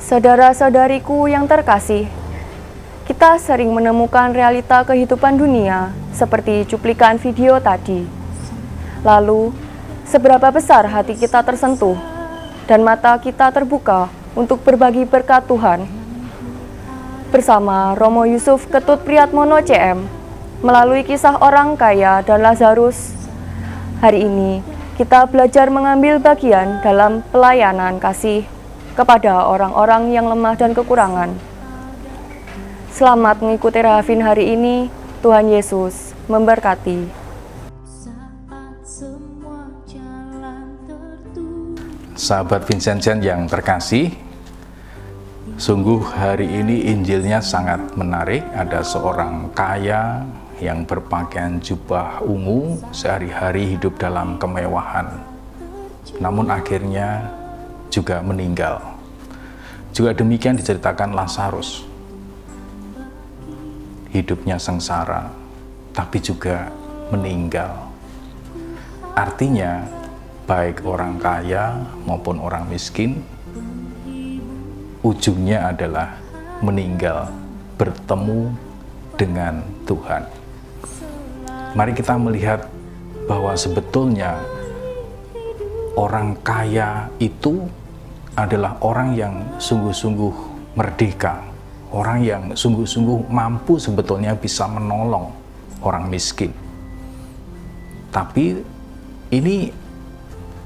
Saudara-saudariku yang terkasih, kita sering menemukan realita kehidupan dunia seperti cuplikan video tadi. Lalu, seberapa besar hati kita tersentuh dan mata kita terbuka untuk berbagi berkat Tuhan? Bersama Romo Yusuf Ketut Priatmono CM, melalui kisah orang kaya dan Lazarus, hari ini kita belajar mengambil bagian dalam pelayanan kasih kepada orang-orang yang lemah dan kekurangan. Selamat mengikuti Rahafin hari ini. Tuhan Yesus memberkati. Sahabat Vincentian yang terkasih, sungguh hari ini Injilnya sangat menarik. Ada seorang kaya yang berpakaian jubah ungu, sehari-hari hidup dalam kemewahan, namun akhirnya juga meninggal. Juga demikian diceritakan Lazarus, hidupnya sengsara tapi juga meninggal. Artinya baik orang kaya maupun orang miskin, ujungnya adalah meninggal, bertemu dengan Tuhan. Mari kita melihat bahwa sebetulnya orang kaya itu adalah orang yang sungguh-sungguh merdeka, orang yang sungguh-sungguh mampu sebetulnya bisa menolong orang miskin. Tapi ini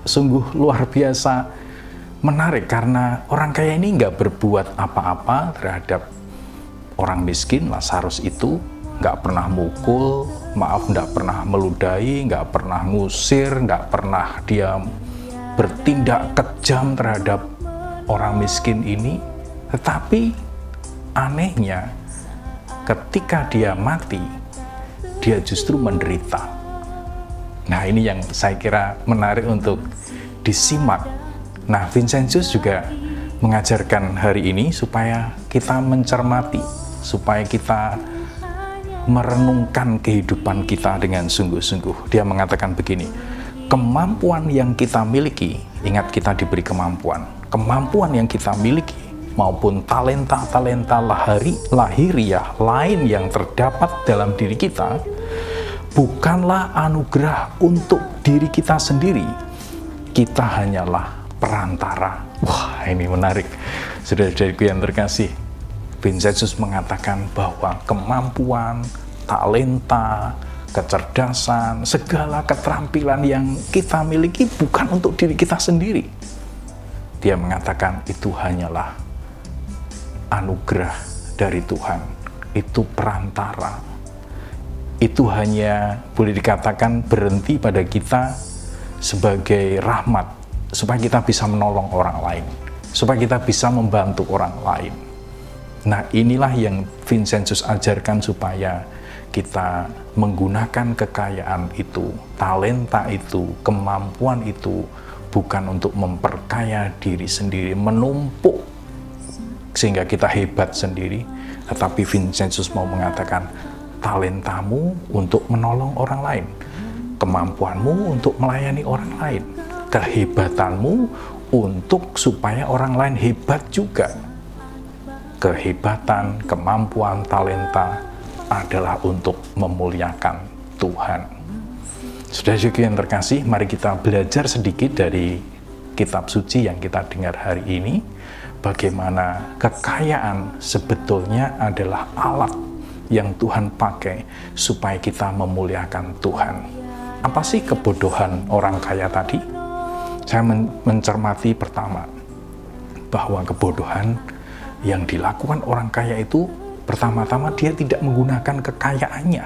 sungguh luar biasa menarik karena orang kaya ini nggak berbuat apa-apa terhadap orang miskin. Lazarus itu nggak pernah mukul, nggak pernah meludahi, nggak pernah ngusir, nggak pernah dia bertindak kejam terhadap orang miskin ini. Tetapi anehnya ketika dia mati, dia justru menderita. Nah, ini yang saya kira menarik untuk disimak. Nah, Vincentius juga mengajarkan hari ini supaya kita mencermati, supaya kita merenungkan kehidupan kita dengan sungguh-sungguh. Dia mengatakan begini, kemampuan yang kita miliki, ingat kita diberi kemampuan yang kita miliki maupun talenta-talenta lahiriah lain yang terdapat dalam diri kita, bukanlah anugerah untuk diri kita sendiri. Kita hanyalah perantara. Wah, ini menarik. Saudara-saudariku yang terkasih, Vincentius mengatakan bahwa kemampuan, talenta, kecerdasan, segala keterampilan yang kita miliki bukan untuk diri kita sendiri. Dia mengatakan itu hanyalah anugerah dari Tuhan. Itu perantara. Itu hanya boleh dikatakan berhenti pada kita sebagai rahmat, supaya kita bisa menolong orang lain, supaya kita bisa membantu orang lain. Nah, inilah yang Vincentius ajarkan supaya kita menggunakan kekayaan itu, talenta itu, kemampuan itu bukan untuk memperkaya diri sendiri, menumpuk sehingga kita hebat sendiri, tetapi Vincentius mau mengatakan talentamu untuk menolong orang lain, kemampuanmu untuk melayani orang lain, kehebatanmu untuk supaya orang lain hebat juga. Kehebatan, kemampuan, talenta adalah untuk memuliakan Tuhan. Saudara-saudari yang terkasih, mari kita belajar sedikit dari kitab suci yang kita dengar hari ini, bagaimana kekayaan sebetulnya adalah alat yang Tuhan pakai supaya kita memuliakan Tuhan. Apa sih kebodohan orang kaya tadi? Saya mencermati pertama, bahwa kebodohan yang dilakukan orang kaya itu, pertama-tama dia tidak menggunakan kekayaannya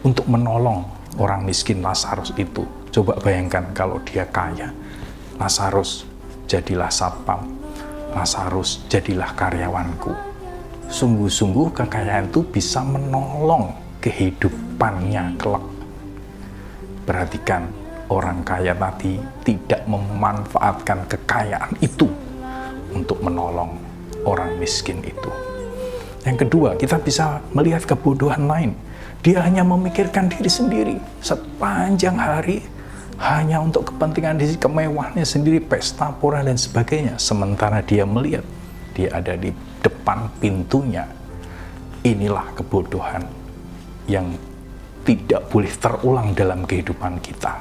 untuk menolong orang miskin Lazarus itu. Coba bayangkan kalau dia kaya, Lazarus jadilah satpam, Lazarus jadilah karyawanku. Sungguh-sungguh kekayaan itu bisa menolong kehidupannya kelak. Perhatikan, orang kaya tadi tidak memanfaatkan kekayaan itu untuk menolong orang miskin itu. Yang kedua, kita bisa melihat kebodohan lain. Dia hanya memikirkan diri sendiri sepanjang hari, hanya untuk kepentingan diri, kemewahannya sendiri, pesta pora dan sebagainya. Sementara dia melihat dia ada di depan pintunya. Inilah kebodohan yang tidak boleh terulang dalam kehidupan kita.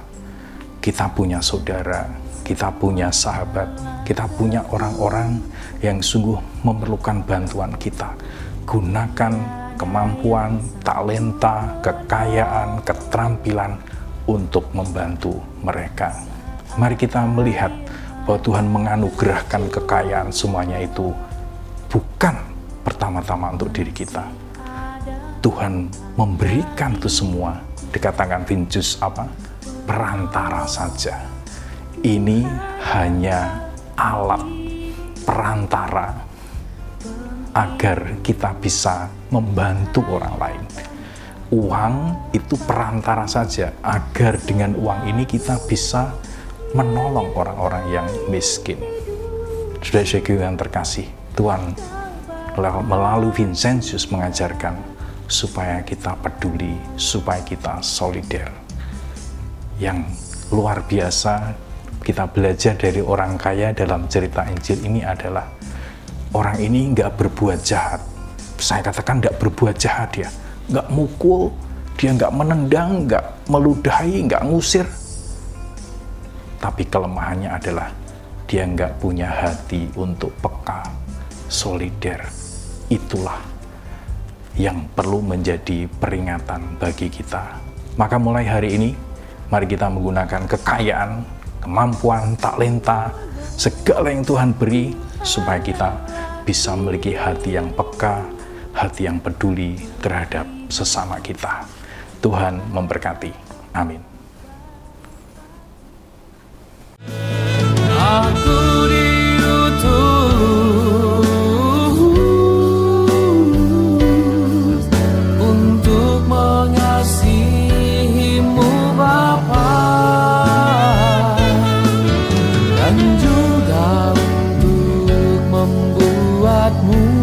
Kita punya saudara, kita punya sahabat, kita punya orang-orang yang sungguh memerlukan bantuan kita. Gunakan kemampuan, talenta, kekayaan, keterampilan untuk membantu mereka. Mari kita melihat bahwa Tuhan menganugerahkan kekayaan semuanya itu bukan pertama-tama untuk diri kita. Tuhan memberikan itu semua, dikatakan Vinicius perantara saja. Ini hanya alat perantara agar kita bisa membantu orang lain. Uang itu perantara saja agar dengan uang ini kita bisa menolong orang-orang yang miskin. Saudara-saudara yang terkasih, Tuhan melalui Vincentius mengajarkan supaya kita peduli, supaya kita solider. Yang luar biasa kita belajar dari orang kaya dalam cerita Injil ini adalah orang ini nggak berbuat jahat. Saya katakan nggak berbuat jahat dia, nggak mukul, dia nggak menendang, nggak meludahi, nggak ngusir. Tapi kelemahannya adalah dia nggak punya hati untuk peka, solider. Itulah yang perlu menjadi peringatan bagi kita. Maka mulai hari ini, mari kita menggunakan kekayaan, kemampuan, talenta, segala yang Tuhan beri, supaya kita bisa memiliki hati yang peka, hati yang peduli terhadap sesama kita. Tuhan memberkati. Amin. Aku diutus untuk mengasihimu Bapa, dan juga untuk membuatmu